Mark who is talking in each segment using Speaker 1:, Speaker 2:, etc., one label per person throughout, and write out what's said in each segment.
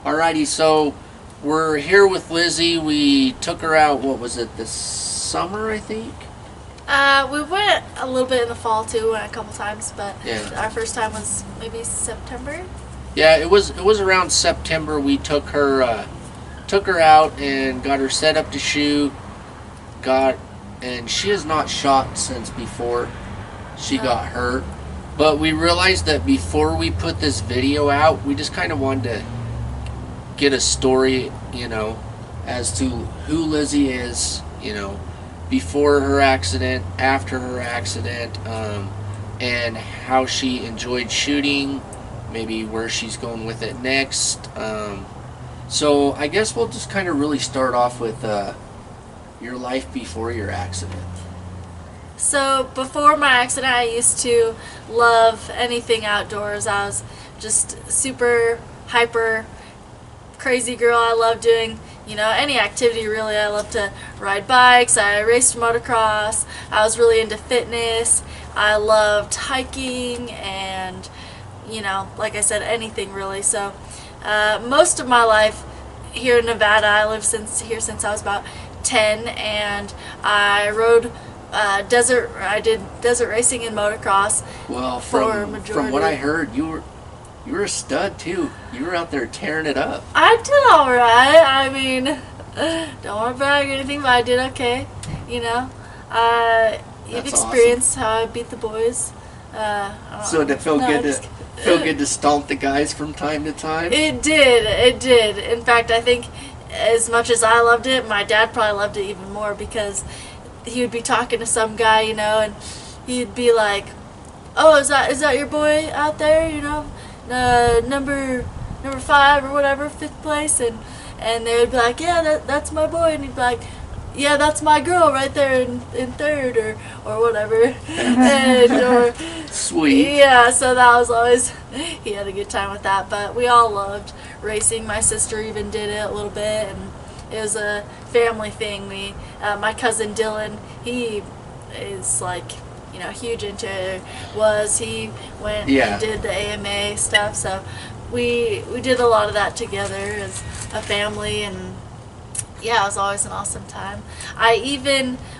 Speaker 1: Alrighty, so we're here with Lizzie. We took her out, what was it, this summer, I think?
Speaker 2: We went a little bit in the fall too, went a couple times, but
Speaker 1: Yeah.
Speaker 2: our first time was maybe September.
Speaker 1: Yeah, it was around September. We took her out and got her set up to shoot. And she has not shot since before she got hurt. But we realized that before we put this video out, we just kind of wanted to get a story, as to who Lizzie is, before her accident, after her accident, and how she enjoyed shooting, maybe where she's going with it next. So I guess we'll just kind of really start off with your life before your accident.
Speaker 2: So before my accident, I used to love anything outdoors. I was just super hyper crazy girl. I love doing any activity really. I love to ride bikes. I raced motocross. I was really into fitness. I loved hiking and like I said, anything really. So most of my life here in Nevada, I lived here since I was about 10, and I rode I did desert racing and motocross.
Speaker 1: Well, from what I heard, you were a stud too. You were out there tearing it up.
Speaker 2: I did all right. I mean, don't want to brag or anything, but I did okay. You've
Speaker 1: That's
Speaker 2: experienced how I beat the boys.
Speaker 1: So did it feel good to stomp the guys from time to time?
Speaker 2: It did. In fact, I think as much as I loved it, my dad probably loved it even more, because he would be talking to some guy, and he'd be like, "Oh, is that your boy out there? Number 5 or whatever, 5th place," and they would be like, "Yeah, that's my boy," and he'd be like, "Yeah, that's my girl right there in 3rd or whatever," or
Speaker 1: sweet.
Speaker 2: Yeah, so that was always, he had a good time with that. But we all loved racing. My sister even did it a little bit, and it was a family thing. My cousin Dylan, he is like, huge into it. He went and did the AMA stuff, so we did a lot of that together as a family, and yeah, it was always an awesome time.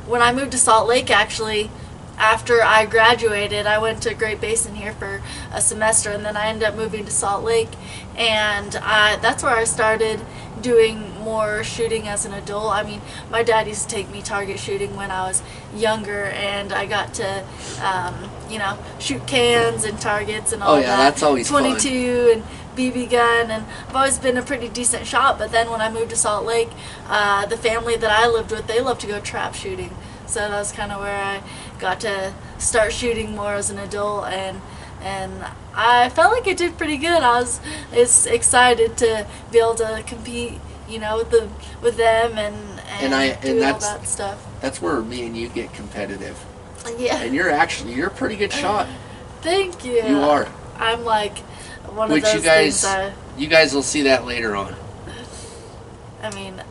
Speaker 2: When I moved to Salt Lake, actually, after I graduated, I went to Great Basin here for a semester, and then I ended up moving to Salt Lake, and that's where I started doing more shooting as an adult. I mean, my dad used to take me target shooting when I was younger, and I got to, shoot cans and targets and all that.
Speaker 1: Oh yeah, that's always
Speaker 2: 22 and BB gun, and I've always been a pretty decent shot. But then when I moved to Salt Lake, the family that I lived with, they loved to go trap shooting, so that was kind of where I got to start shooting more as an adult, and I felt like I did pretty good. I was excited to be able to compete, with them and do all that stuff.
Speaker 1: That's where me and you get competitive.
Speaker 2: Yeah.
Speaker 1: And you're a pretty good shot.
Speaker 2: Thank you.
Speaker 1: You are.
Speaker 2: I'm like one of those
Speaker 1: you guys will see that later on.
Speaker 2: I mean,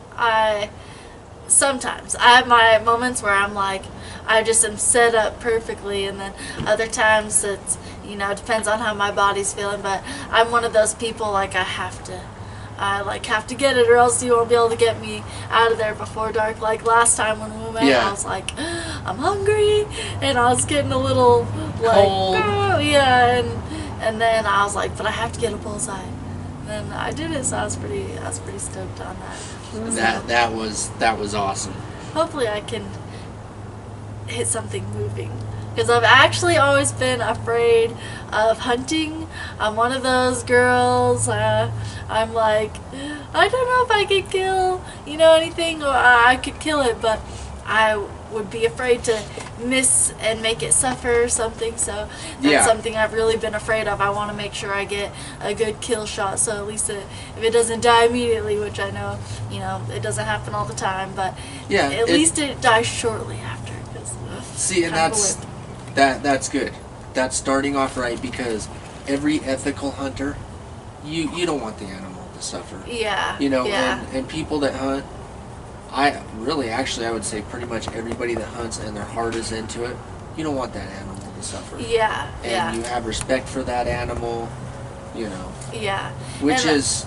Speaker 2: sometimes I have my moments where I'm like, I just am set up perfectly, and then other times it's, it depends on how my body's feeling. But I'm one of those people, like, I have to get it, or else you won't be able to get me out of there before dark. Like last time when we went, I was like, I'm hungry, and I was getting a little like
Speaker 1: cold.
Speaker 2: Oh, yeah, and then I was like, but I have to get a bullseye. And then I did it, so I was pretty stoked on that.
Speaker 1: That was awesome.
Speaker 2: Hopefully I can hit something moving, because I've actually always been afraid of hunting. I'm one of those girls. I'm like, I don't know if I could kill, anything, or I could kill it, but I would be afraid to miss and make it suffer or something. So that's something I've really been afraid of. I want to make sure I get a good kill shot, so at least if it doesn't die immediately, which I know, it doesn't happen all the time, but at least it dies shortly after.
Speaker 1: See, and that's good. That's starting off right, because every ethical hunter, you don't want the animal to suffer.
Speaker 2: Yeah.
Speaker 1: And people that hunt, I would say pretty much everybody that hunts and their heart is into it, you don't want that animal to suffer.
Speaker 2: Yeah.
Speaker 1: And you have respect for that animal,
Speaker 2: Yeah.
Speaker 1: Which is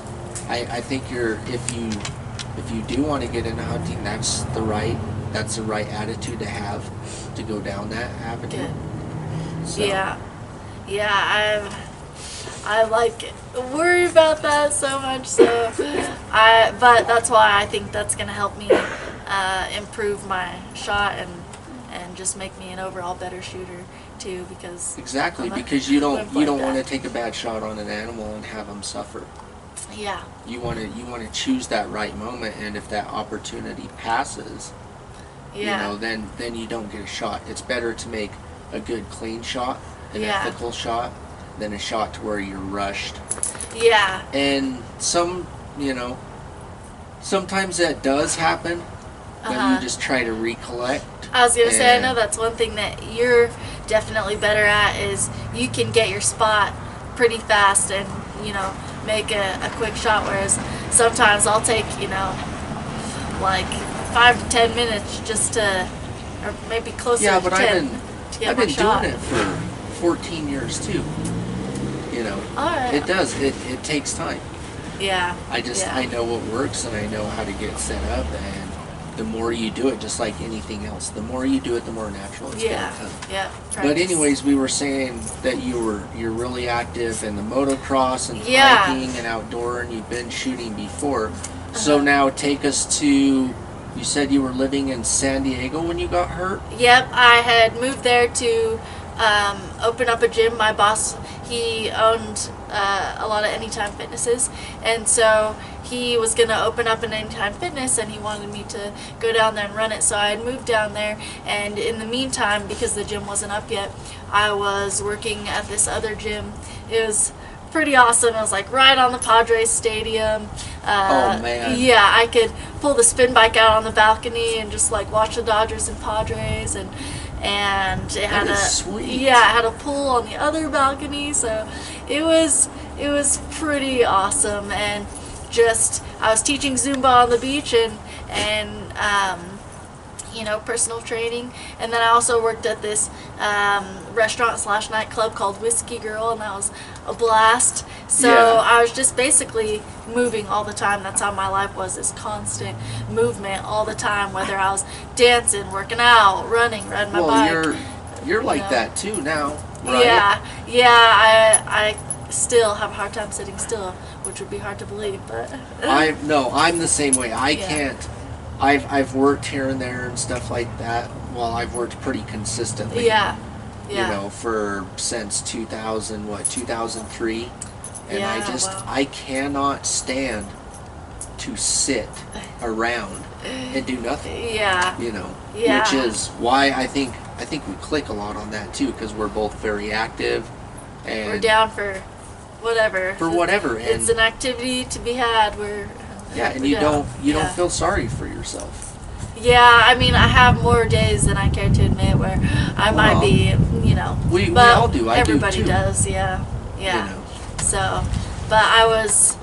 Speaker 1: I think if you do want to get into hunting, that's the right attitude to have to go down that avenue.
Speaker 2: Good.
Speaker 1: So,
Speaker 2: Yeah. Yeah, I like worry about that so much. So but that's why I think that's gonna help me improve my shot and just make me an overall better shooter too. Because
Speaker 1: exactly,
Speaker 2: I'm
Speaker 1: because you don't
Speaker 2: like
Speaker 1: want to
Speaker 2: that.
Speaker 1: take a bad shot on an animal and have them suffer.
Speaker 2: Yeah.
Speaker 1: You want to choose that right moment, and if that opportunity passes,
Speaker 2: Yeah.
Speaker 1: then you don't get a shot. It's better to make a good clean shot, an
Speaker 2: Yeah.
Speaker 1: ethical shot, than a shot to where you're rushed.
Speaker 2: Yeah.
Speaker 1: And sometimes that does happen, but you just try to recollect.
Speaker 2: I was gonna say, I know
Speaker 1: and-
Speaker 2: that's one thing that you're definitely better at is you can get your spot pretty fast and make a quick shot. Whereas sometimes I'll take like 5 to 10 minutes just to, or maybe closer
Speaker 1: Yeah,
Speaker 2: to
Speaker 1: but
Speaker 2: 10 to get
Speaker 1: I've
Speaker 2: my
Speaker 1: been
Speaker 2: shot.
Speaker 1: doing it for 14 years too.
Speaker 2: All right.
Speaker 1: It does. It takes time.
Speaker 2: Yeah.
Speaker 1: I know what works, and I know how to get set up, and the more you do it, just like anything else, the more you do it, the more natural it's
Speaker 2: Yeah.
Speaker 1: gonna come.
Speaker 2: Yeah.
Speaker 1: But
Speaker 2: Practice.
Speaker 1: anyways, we were saying that you're really active in the motocross and
Speaker 2: Yeah.
Speaker 1: hiking and outdoor, and you've been shooting before. So now take us to. You said you were living in San Diego when you got hurt.
Speaker 2: Yep, I had moved there to open up a gym. My boss, he owned a lot of Anytime Fitnesses, and so he was going to open up an Anytime Fitness, and he wanted me to go down there and run it. So I had moved down there, and in the meantime, because the gym wasn't up yet, I was working at this other gym. It was pretty awesome. It was like right on the Padres Stadium.
Speaker 1: Oh, man.
Speaker 2: Yeah, I could pull the spin bike out on the balcony and just like watch the Dodgers and Padres, and it had
Speaker 1: That is sweet.
Speaker 2: yeah, it had a pool on the other balcony, so it was pretty awesome. And just I was teaching Zumba on the beach and personal training, and then I also worked at this restaurant / nightclub called Whiskey Girl, and that was a blast. So
Speaker 1: Yeah.
Speaker 2: I was just basically moving all the time. That's how my life was, this constant movement all the time, whether I was dancing, working out, riding my bike.
Speaker 1: You're like
Speaker 2: know.
Speaker 1: that too now, right?
Speaker 2: Yeah. I still have a hard time sitting still, which would be hard to believe, but
Speaker 1: I'm the same way. I
Speaker 2: Yeah.
Speaker 1: can't. I've worked here and there and stuff like that. Well, I've worked pretty consistently.
Speaker 2: yeah.
Speaker 1: For since 2003, and
Speaker 2: Yeah, wow.
Speaker 1: I cannot stand to sit around and do nothing.
Speaker 2: Yeah. Yeah.
Speaker 1: Which is why I think we click a lot on that too, because we're both very active, and
Speaker 2: We're down for whatever.
Speaker 1: for whatever, and
Speaker 2: It's an activity to be had.
Speaker 1: and
Speaker 2: we're
Speaker 1: you
Speaker 2: down.
Speaker 1: don't
Speaker 2: Yeah.
Speaker 1: feel sorry for yourself.
Speaker 2: Yeah, I mean, I have more days than I care to admit where I might
Speaker 1: Well,
Speaker 2: be,
Speaker 1: we
Speaker 2: but
Speaker 1: all do. I do
Speaker 2: everybody
Speaker 1: too.
Speaker 2: does, yeah.
Speaker 1: You know.
Speaker 2: So, but I was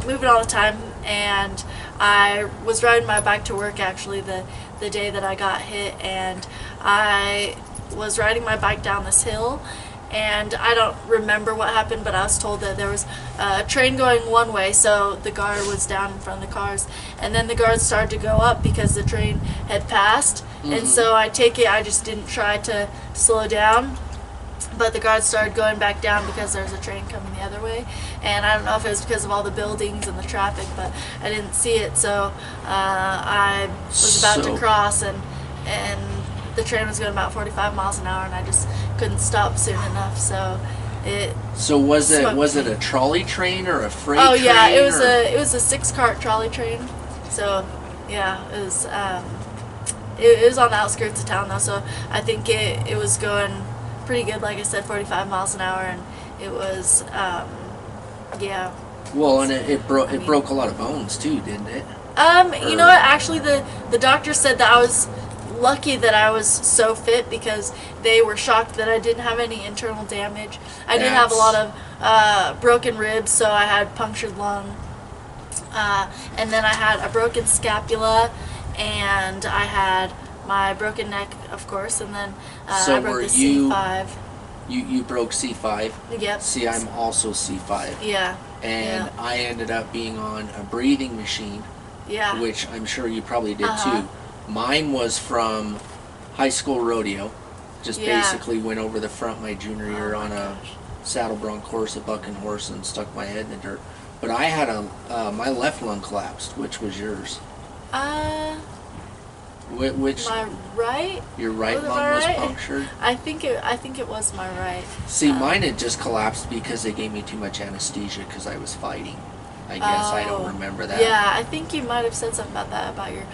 Speaker 2: moving all the time, and I was riding my bike to work actually the day that I got hit, and I was riding my bike down this hill, and I don't remember what happened, but I was told that there was a train going one way, so the guard was down in front of the cars, and then the guards started to go up because the train had passed, and so I just didn't try to slow down, but the guards started going back down because there was a train coming the other way, and I don't know if it was because of all the buildings and the traffic, but I didn't see it, so I was about to cross, and the train was going about 45 miles an hour, and I just couldn't stop soon enough, so it.
Speaker 1: So was
Speaker 2: smoked
Speaker 1: it
Speaker 2: me.
Speaker 1: a trolley train or a freight
Speaker 2: Oh
Speaker 1: train?
Speaker 2: yeah, it was
Speaker 1: or-
Speaker 2: a 6-cart trolley train. So yeah, it was it was on the outskirts of town though, so I think it was going pretty good, like I said, 45 miles an hour, and it was yeah.
Speaker 1: Well, and it
Speaker 2: I mean-
Speaker 1: broke a lot of bones too, didn't it?
Speaker 2: You know what? Actually, the doctor said that I was lucky that I was so fit because they were shocked that I didn't have any internal damage. I did have a lot of broken ribs, so I had punctured lung, and then I had a broken scapula, and I had my broken neck, of course, and then
Speaker 1: So
Speaker 2: I broke
Speaker 1: were
Speaker 2: the
Speaker 1: you-
Speaker 2: C5.
Speaker 1: You broke C5.
Speaker 2: Yep.
Speaker 1: See, I'm also C5.
Speaker 2: Yeah.
Speaker 1: and
Speaker 2: Yeah.
Speaker 1: I ended up being on a breathing machine,
Speaker 2: Yeah.
Speaker 1: which I'm sure you probably did
Speaker 2: Uh-huh.
Speaker 1: too. Mine was from high school rodeo. Just
Speaker 2: Yeah.
Speaker 1: basically went over the front my junior
Speaker 2: Oh
Speaker 1: year
Speaker 2: my
Speaker 1: on a
Speaker 2: gosh.
Speaker 1: saddle bronc horse, a bucking horse, and stuck my head in the dirt. But I had my left lung collapsed. Which was yours?
Speaker 2: Uh,
Speaker 1: Which
Speaker 2: my right.
Speaker 1: your right
Speaker 2: Was it
Speaker 1: lung
Speaker 2: my
Speaker 1: was
Speaker 2: right?
Speaker 1: punctured?
Speaker 2: I think it was my right.
Speaker 1: See, mine had just collapsed because they gave me too much anesthesia because I was fighting. I guess I don't
Speaker 2: Oh.
Speaker 1: remember that.
Speaker 2: Yeah, I think you might have said something about that, about your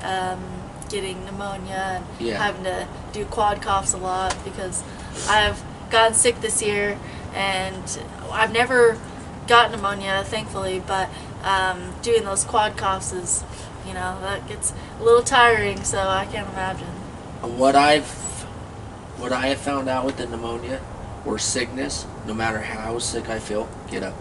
Speaker 2: um, getting pneumonia and
Speaker 1: Yeah.
Speaker 2: having to do quad coughs a lot, because I've gotten sick this year and I've never gotten pneumonia, thankfully, but doing those quad coughs is, that gets a little tiring, so I can't imagine.
Speaker 1: What I've what I have found out with the pneumonia or sickness, no matter how sick I feel, get up.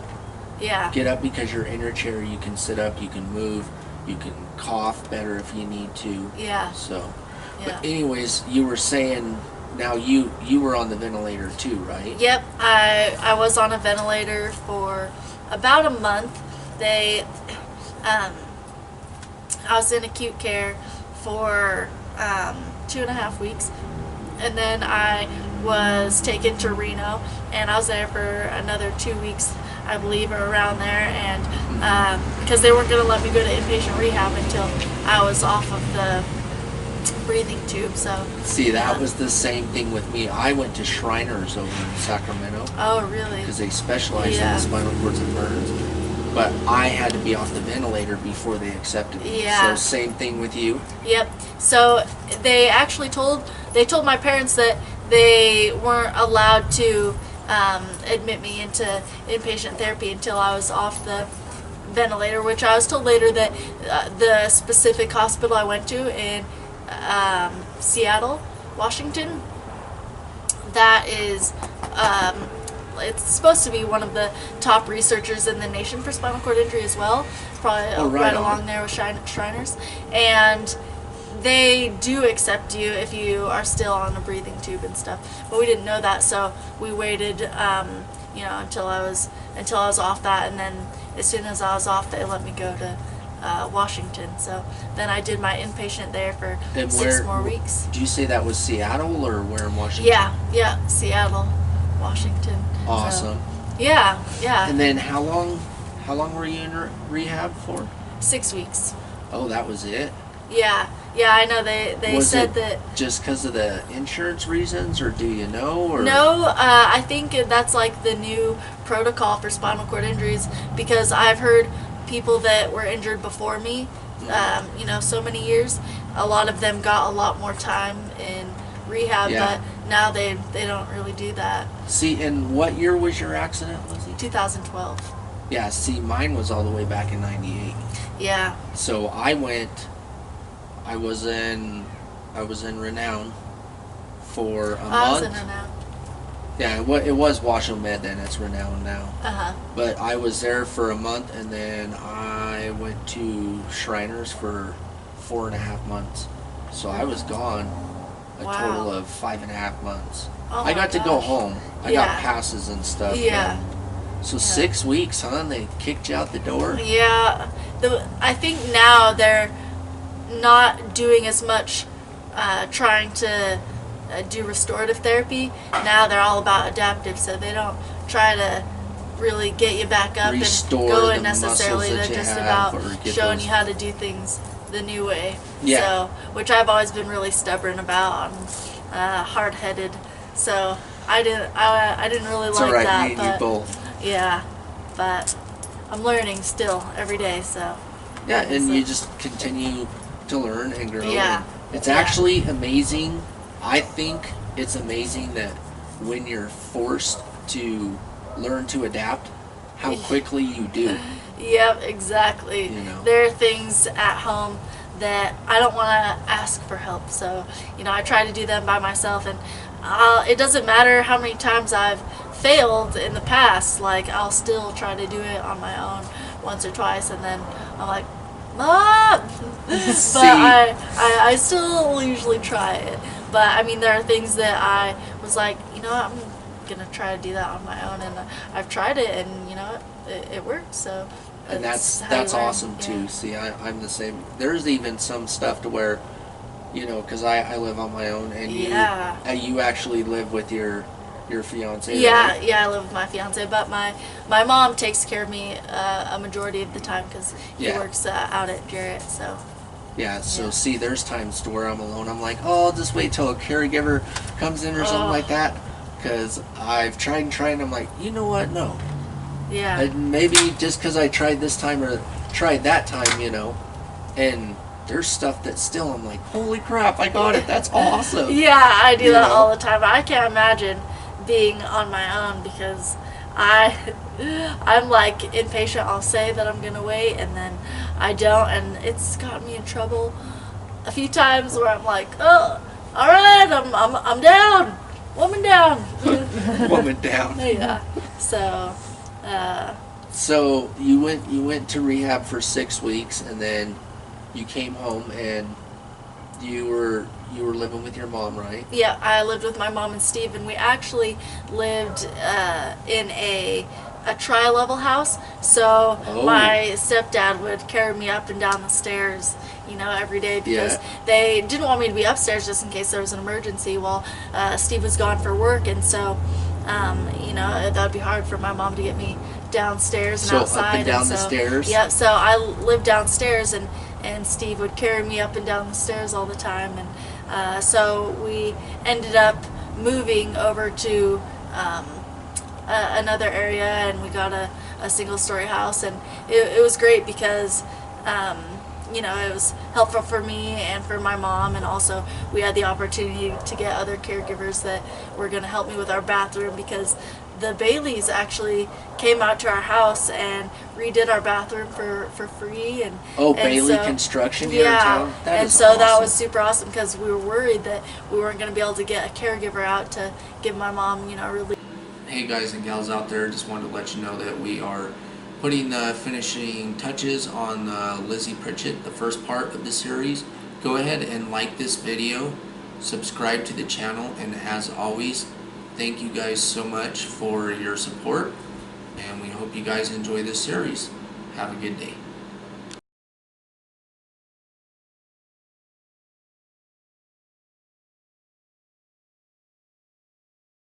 Speaker 2: Yeah.
Speaker 1: Get up, because you're in your chair, you can sit up, you can move, you can cough better if you need to.
Speaker 2: Yeah.
Speaker 1: So,
Speaker 2: Yeah.
Speaker 1: but anyways, you were saying now you were on the ventilator too, right?
Speaker 2: Yep, I was on a ventilator for about a month. They, I was in acute care for 2.5 weeks, and then I was taken to Reno, and I was there for another 2 weeks, I believe, or around there, and because they weren't going to let me go to inpatient rehab until I was off of the breathing tube. So
Speaker 1: See, that was the same thing with me. I went to Shriners over in Sacramento
Speaker 2: oh really?
Speaker 1: because they specialize in
Speaker 2: Yeah.
Speaker 1: the spinal cords and burns. But I had to be off the ventilator before they accepted me.
Speaker 2: Yeah.
Speaker 1: So same thing with you.
Speaker 2: Yep. So they actually told my parents that they weren't allowed to admit me into inpatient therapy until I was off the ventilator, which I was told later that the specific hospital I went to in Seattle, Washington, that is it's supposed to be one of the top researchers in the nation for spinal cord injury as well, probably right
Speaker 1: on.
Speaker 2: along there with Shriners, and they do accept you if you are still on a breathing tube and stuff. But we didn't know that, so we waited, until I was off that, and then as soon as I was off, they let me go to Washington. So then I did my inpatient there for
Speaker 1: And
Speaker 2: 6 more weeks.
Speaker 1: Did you say that was Seattle or where in Washington?
Speaker 2: Yeah, Seattle, Washington.
Speaker 1: Awesome.
Speaker 2: So, yeah.
Speaker 1: And then how long were you in rehab for?
Speaker 2: 6 weeks.
Speaker 1: Oh, that was it?
Speaker 2: Yeah, I know they
Speaker 1: Was
Speaker 2: said
Speaker 1: it
Speaker 2: that.
Speaker 1: just because of the insurance reasons, or do you know? Or
Speaker 2: No, I think that's like the new protocol for spinal cord injuries, because I've heard people that were injured before me, so many years, a lot of them got a lot more time in rehab,
Speaker 1: Yeah.
Speaker 2: but now they don't really do that.
Speaker 1: See, and what year was your accident, Lizzie?
Speaker 2: 2012.
Speaker 1: Yeah, see, mine was all the way back in '98.
Speaker 2: Yeah.
Speaker 1: So I was in Renown for a
Speaker 2: I
Speaker 1: month.
Speaker 2: was in and out.
Speaker 1: Yeah, it was Washoe Med then. It's Renown now.
Speaker 2: Uh-huh.
Speaker 1: But I was there for a month, and then I went to Shriners for 4.5 months. So I was gone a
Speaker 2: Wow.
Speaker 1: total of 5.5 months.
Speaker 2: Oh
Speaker 1: I
Speaker 2: my
Speaker 1: got to go
Speaker 2: gosh.
Speaker 1: home. I
Speaker 2: Yeah.
Speaker 1: got passes and stuff.
Speaker 2: Yeah.
Speaker 1: So 6 weeks, huh? They kicked you out the door?
Speaker 2: Yeah. I think now they're not doing as much trying to do restorative therapy. Now they're all about adaptive, so they don't try to really get you back up
Speaker 1: Restore
Speaker 2: and go
Speaker 1: the
Speaker 2: in necessarily.
Speaker 1: muscles that
Speaker 2: They're
Speaker 1: you
Speaker 2: just
Speaker 1: have,
Speaker 2: about
Speaker 1: or get
Speaker 2: showing
Speaker 1: those-
Speaker 2: you how to do things the new way.
Speaker 1: Yeah.
Speaker 2: So, which I've always been really stubborn about. I'm hard-headed, so I didn't really
Speaker 1: It's
Speaker 2: like
Speaker 1: alright,
Speaker 2: that.
Speaker 1: me and you
Speaker 2: But
Speaker 1: both.
Speaker 2: yeah, but I'm learning still every day. So
Speaker 1: Yeah, and
Speaker 2: So-
Speaker 1: you just continue to learn and grow.
Speaker 2: Yeah.
Speaker 1: It's
Speaker 2: Yeah.
Speaker 1: actually amazing. I think it's amazing that when you're forced to learn to adapt, how quickly you do.
Speaker 2: Yep, exactly.
Speaker 1: You know.
Speaker 2: There are things at home that I don't want to ask for help, so I try to do them by myself, and it doesn't matter how many times I've failed in the past. Like, I'll still try to do it on my own once or twice, and then I'm like, Mom! But
Speaker 1: See?
Speaker 2: I still usually try it. But I mean, there are things that I was like, I'm gonna try to do that on my own, and I've tried it, and it worked. So
Speaker 1: And
Speaker 2: how you
Speaker 1: that's
Speaker 2: learn.
Speaker 1: awesome
Speaker 2: Yeah.
Speaker 1: too. See, I'm the same. There's even some stuff to where, because I live on my own, and
Speaker 2: Yeah.
Speaker 1: you actually live with your fiance,
Speaker 2: Yeah,
Speaker 1: right?
Speaker 2: yeah, I live with my fiance, but my mom takes care of me a majority of the time because he
Speaker 1: Yeah.
Speaker 2: works out at Jarrett. So
Speaker 1: Yeah, so
Speaker 2: yeah.
Speaker 1: see, there's times to where I'm alone. I'm like, oh, I'll just wait till a caregiver comes in or something like
Speaker 2: Oh,
Speaker 1: that. Because I've tried and tried, and I'm like, you know what? No.
Speaker 2: yeah.
Speaker 1: And maybe just because I tried this time or tried that time, and there's stuff that still I'm like, holy crap, I got it. That's awesome.
Speaker 2: Yeah, I do
Speaker 1: You
Speaker 2: that all
Speaker 1: know?
Speaker 2: the time. I can't imagine being on my own because I I'm like impatient. I'll say that I'm gonna wait and then I don't, and it's gotten me in trouble a few times where I'm like, oh, all right, I'm down, woman down.
Speaker 1: Woman down.
Speaker 2: Yeah. So, uh,
Speaker 1: So you went to rehab for 6 weeks, and then you came home, and you were living with your mom, right?
Speaker 2: yeah, I lived with my mom and Steve, and we actually lived in a tri-level house. So
Speaker 1: Oh.
Speaker 2: my stepdad would carry me up and down the stairs, every day because
Speaker 1: Yeah.
Speaker 2: they didn't want me to be upstairs just in case there was an emergency while Steve was gone for work, and so that would be hard for my mom to get me downstairs and
Speaker 1: So
Speaker 2: outside.
Speaker 1: up and down the
Speaker 2: so,
Speaker 1: stairs.
Speaker 2: yeah, so I lived downstairs, and Steve would carry me up and down the stairs all the time, and so we ended up moving over to another area, and we got a single story house, and it was great because it was helpful for me and for my mom, and also we had the opportunity to get other caregivers that were going to help me with our bathroom because the Baileys actually came out to our house and redid our bathroom for free. And
Speaker 1: Bailey
Speaker 2: so,
Speaker 1: Construction here in
Speaker 2: yeah,
Speaker 1: town. That
Speaker 2: and
Speaker 1: is
Speaker 2: so that
Speaker 1: awesome.
Speaker 2: was super awesome because we were worried that we weren't going to be able to get a caregiver out to give my mom, relief.
Speaker 1: Hey guys and gals out there, just wanted to let you know that we are putting the finishing touches on Lizzie Pritchett, the first part of the series. Go ahead and like this video, subscribe to the channel, and as always, thank you guys so much for your support, and we hope you guys enjoy this series. Have a good day.